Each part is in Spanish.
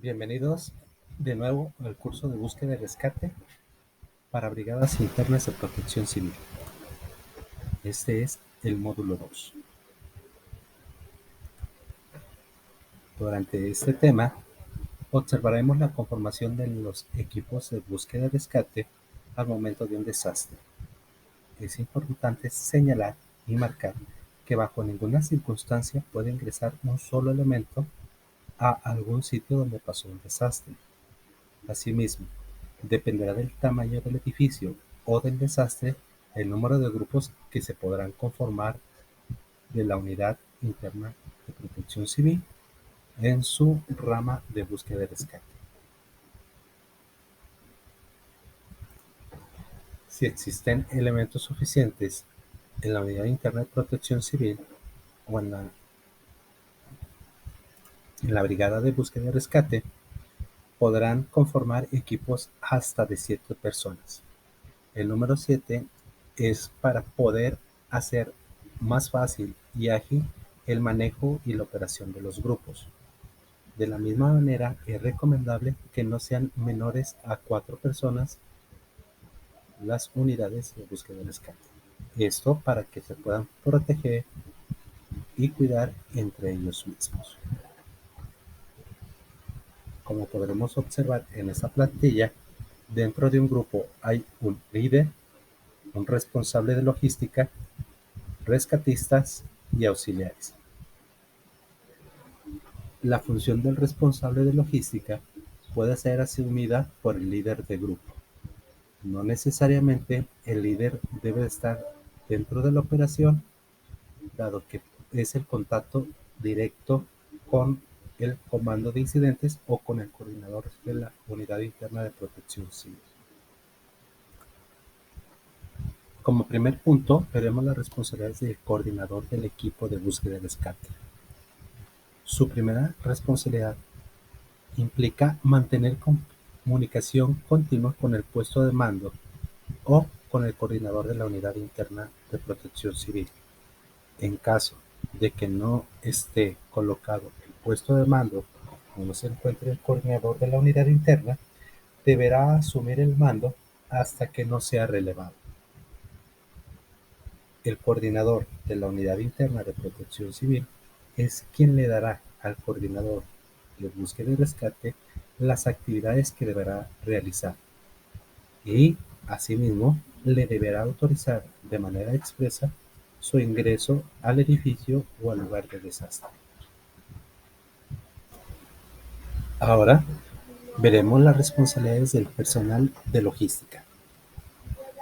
Bienvenidos de nuevo al curso de búsqueda y rescate para Brigadas Internas de Protección Civil. Este es el módulo 2. Durante este tema observaremos la conformación de los equipos de búsqueda y rescate al momento de un desastre. Es importante señalar y marcar que bajo ninguna circunstancia puede ingresar un solo elemento a algún sitio donde pasó un desastre. Asimismo, dependerá del tamaño del edificio o del desastre el número de grupos que se podrán conformar de la Unidad Interna de Protección Civil en su rama de búsqueda y rescate. Si existen elementos suficientes en la Unidad Interna de Protección Civil o en la Brigada de Búsqueda y Rescate, podrán conformar equipos hasta de 7 personas. El número 7 es para poder hacer más fácil y ágil el manejo y la operación de los grupos. De la misma manera, es recomendable que no sean menores a 4 personas las unidades de búsqueda y rescate. Esto para que se puedan proteger y cuidar entre ellos mismos. Como podremos observar en esta plantilla, dentro de un grupo hay un líder, un responsable de logística, rescatistas y auxiliares. La función del responsable de logística puede ser asumida por el líder de grupo. No necesariamente el líder debe estar dentro de la operación, dado que es el contacto directo con el comando de incidentes o con el coordinador de la Unidad Interna de Protección Civil. Como primer punto, veremos las responsabilidades del coordinador del equipo de búsqueda y rescate. Su primera responsabilidad implica mantener comunicación continua con el puesto de mando o con el coordinador de la Unidad Interna de Protección Civil. En caso de que no esté colocado el puesto de mando o no se encuentre el coordinador de la unidad interna, deberá asumir el mando hasta que no sea relevado. El coordinador de la Unidad Interna de Protección Civil es quien le dará al coordinador de búsqueda y rescate las actividades que deberá realizar y, asimismo, le deberá autorizar de manera expresa su ingreso al edificio o al lugar de desastre. Ahora veremos las responsabilidades del personal de logística.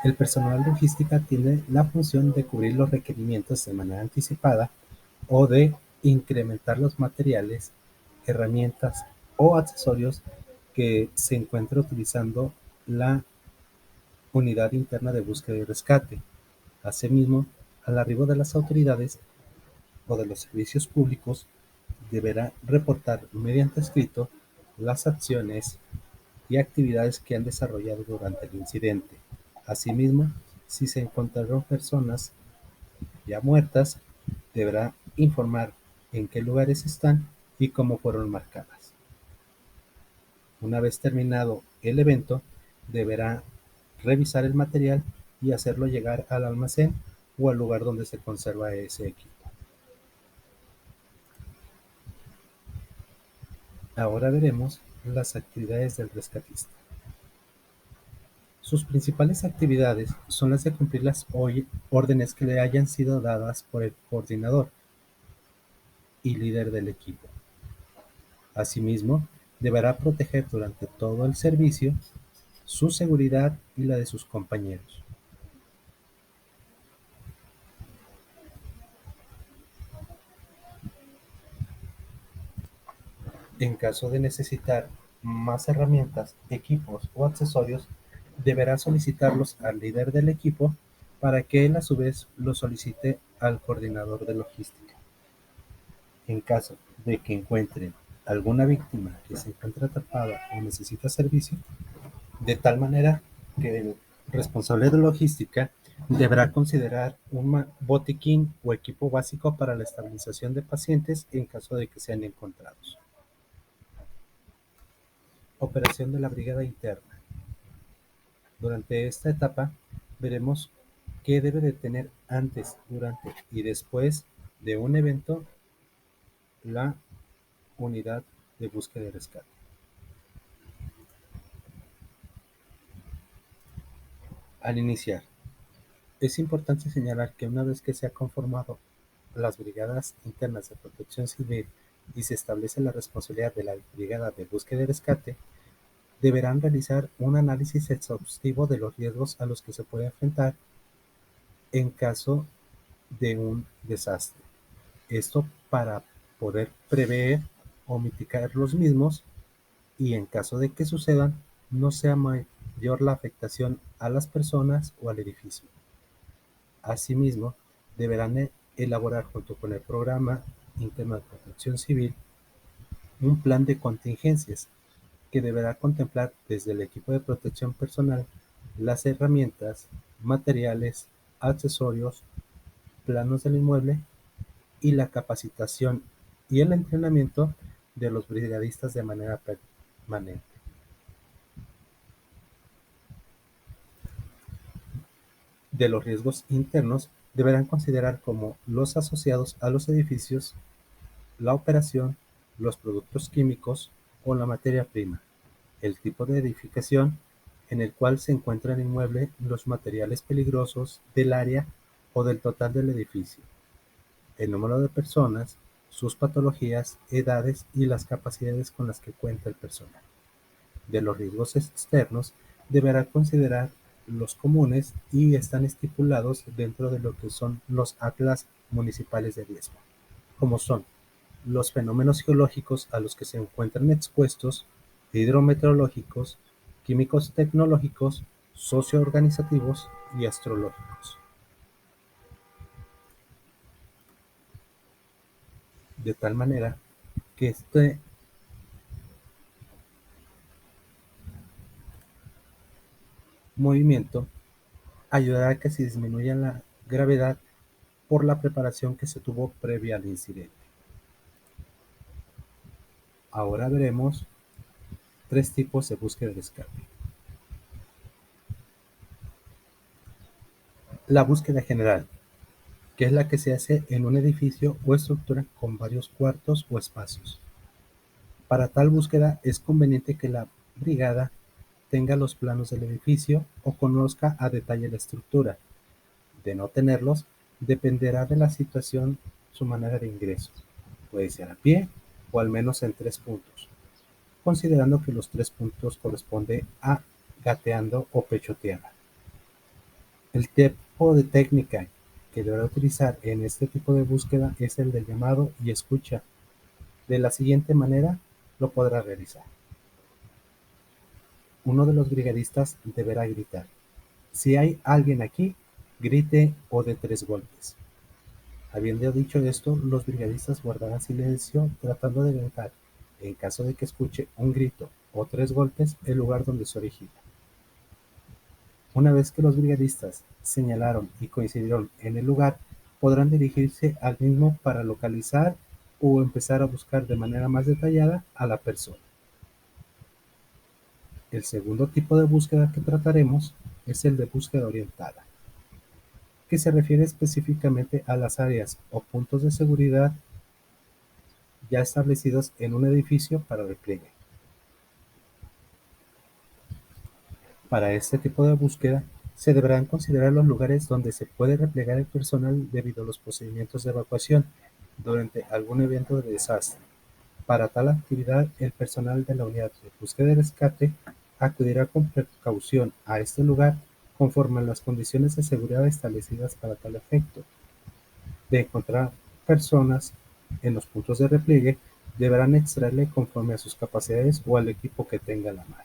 El personal de logística tiene la función de cubrir los requerimientos de manera anticipada o de incrementar los materiales, herramientas o accesorios que se encuentre utilizando la Unidad Interna de Búsqueda y Rescate. Asimismo, al arribo de las autoridades o de los servicios públicos, deberá reportar mediante escrito las acciones y actividades que han desarrollado durante el incidente. Asimismo, si se encontraron personas ya muertas, deberá informar en qué lugares están y cómo fueron marcadas. Una vez terminado el evento, deberá revisar el material y hacerlo llegar al almacén o al lugar donde se conserva ese equipo. Ahora veremos las actividades del rescatista. Sus principales actividades son las de cumplir las órdenes que le hayan sido dadas por el coordinador y líder del equipo. Asimismo, deberá proteger durante todo el servicio su seguridad y la de sus compañeros. En caso de necesitar más herramientas, equipos o accesorios, deberá solicitarlos al líder del equipo para que él a su vez los solicite al coordinador de logística. En caso de que encuentren alguna víctima que se encuentra atrapada o necesita servicio, de tal manera que el responsable de logística deberá considerar un botiquín o equipo básico para la estabilización de pacientes en caso de que sean encontrados. Operación de la brigada interna. Durante esta etapa veremos qué debe de tener antes, durante y después de un evento la unidad de búsqueda y rescate. Al iniciar, es importante señalar que una vez que se ha conformado las brigadas internas de protección civil y se establece la responsabilidad de la brigada de búsqueda y rescate, deberán realizar un análisis exhaustivo de los riesgos a los que se puede enfrentar en caso de un desastre. Esto para poder prever o mitigar los mismos y en caso de que sucedan, no sea mayor la afectación a las personas o al edificio. Asimismo, deberán elaborar junto con el Programa Interno de Protección Civil un plan de contingencias que deberá contemplar desde el equipo de protección personal las herramientas, materiales, accesorios, planos del inmueble y la capacitación y el entrenamiento de los brigadistas de manera permanente. De los riesgos internos deberán considerar como los asociados a los edificios, la operación, los productos químicos o la materia prima, el tipo de edificación en el cual se encuentra el inmueble, los materiales peligrosos del área o del total del edificio, el número de personas, sus patologías, edades y las capacidades con las que cuenta el personal. De los riesgos externos deberá considerar los comunes y están estipulados dentro de lo que son los atlas municipales de riesgo, como son los fenómenos geológicos a los que se encuentran expuestos, hidrometeorológicos, químicos tecnológicos, socioorganizativos y astrológicos. De tal manera que este movimiento ayudará a que se disminuya la gravedad por la preparación que se tuvo previa al incidente. Ahora veremos tres tipos de búsqueda y rescate. La búsqueda general, que es la que se hace en un edificio o estructura con varios cuartos o espacios. Para tal búsqueda es conveniente que la brigada tenga los planos del edificio o conozca a detalle la estructura. De no tenerlos, dependerá de la situación su manera de ingreso. Puede ser a pie o al menos en 3 puntos, considerando que los 3 puntos corresponde a gateando o pecho tierra. El tipo de técnica que deberá utilizar en este tipo de búsqueda es el de llamado y escucha. De la siguiente manera lo podrá realizar. Uno de los brigadistas deberá gritar: "Si hay alguien aquí, grite o de 3 golpes". Habiendo dicho esto, los brigadistas guardarán silencio tratando de evitar, en caso de que escuche un grito o 3 golpes, el lugar donde se origina. Una vez que los brigadistas señalaron y coincidieron en el lugar, podrán dirigirse al mismo para localizar o empezar a buscar de manera más detallada a la persona. El segundo tipo de búsqueda que trataremos es el de búsqueda orientada, que se refiere específicamente a las áreas o puntos de seguridad ya establecidos en un edificio para repliegue. Para este tipo de búsqueda, se deberán considerar los lugares donde se puede replegar el personal debido a los procedimientos de evacuación durante algún evento de desastre. Para tal actividad, el personal de la unidad de búsqueda y rescate acudirá con precaución a este lugar conforme a las condiciones de seguridad establecidas para tal efecto. De encontrar personas en los puntos de repliegue, deberán extraerle conforme a sus capacidades o al equipo que tenga a la mano.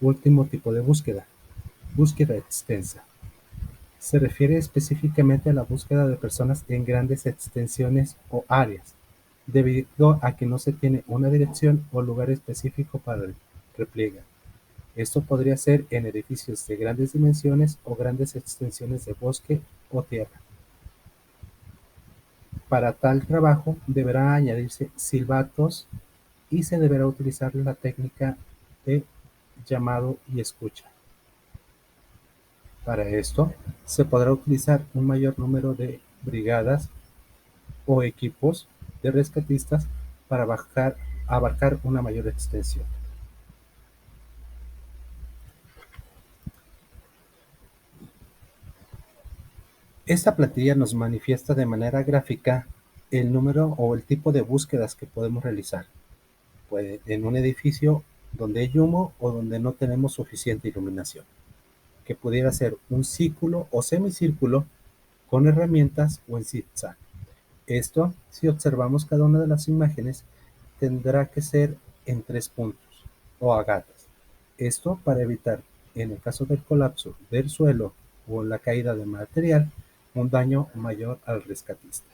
Último tipo de búsqueda: búsqueda extensa. Se refiere específicamente a la búsqueda de personas en grandes extensiones o áreas, debido a que no se tiene una dirección o lugar específico para el repliegue. Esto podría ser en edificios de grandes dimensiones o grandes extensiones de bosque o tierra. Para tal trabajo deberá añadirse silbatos y se deberá utilizar la técnica de llamado y escucha. Para esto, se podrá utilizar un mayor número de brigadas o equipos de rescatistas para abarcar una mayor extensión. Esta plantilla nos manifiesta de manera gráfica el número o el tipo de búsquedas que podemos realizar. Puede en un edificio donde hay humo o donde no tenemos suficiente iluminación, que pudiera ser un círculo o semicírculo con herramientas o en zigzag. Esto, si observamos cada una de las imágenes, tendrá que ser en 3 puntos o a gatas. Esto para evitar, en el caso del colapso del suelo o la caída de material, un daño mayor al rescatista.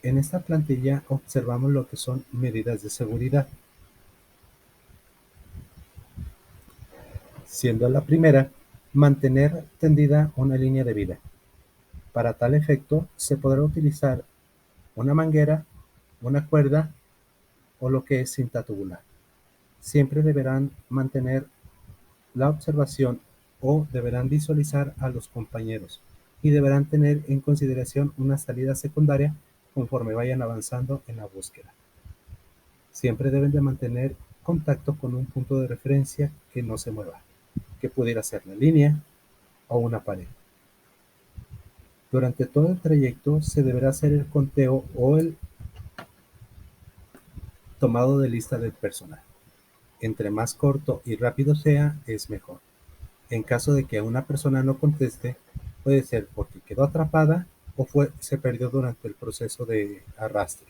En esta plantilla observamos lo que son medidas de seguridad, siendo la primera mantener tendida una línea de vida. Para tal efecto se podrá utilizar una manguera, una cuerda o lo que es cinta tubular. Siempre deberán mantener la observación o deberán visualizar a los compañeros y deberán tener en consideración una salida secundaria conforme vayan avanzando en la búsqueda. Siempre deben de mantener contacto con un punto de referencia que no se mueva, que pudiera ser la línea o una pared. Durante todo el trayecto se deberá hacer el conteo o el tomado de lista del personal. Entre más corto y rápido sea, es mejor. En caso de que una persona no conteste, puede ser porque quedó atrapada o se perdió durante el proceso de arrastre.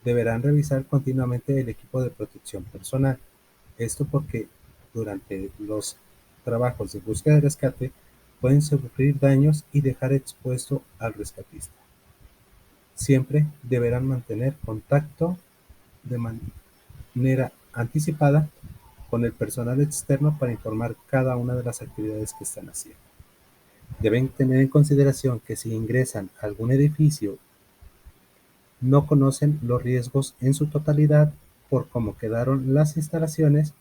Deberán revisar continuamente el equipo de protección personal. Esto porque durante los trabajos de búsqueda y rescate pueden sufrir daños y dejar expuesto al rescatista. Siempre deberán mantener contacto de manera anticipada con el personal externo para informar cada una de las actividades que están haciendo. Deben tener en consideración que si ingresan a algún edificio no conocen los riesgos en su totalidad por cómo quedaron las instalaciones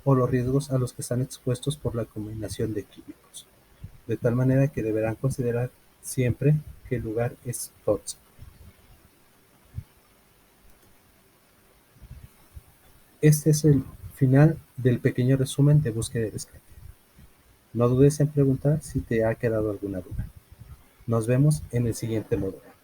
o los riesgos a los que están expuestos por la combinación de químicos. De tal manera que deberán considerar siempre que el lugar es tóxico. Este es el final del pequeño resumen de búsqueda y rescate. No dudes en preguntar si te ha quedado alguna duda. Nos vemos en el siguiente módulo.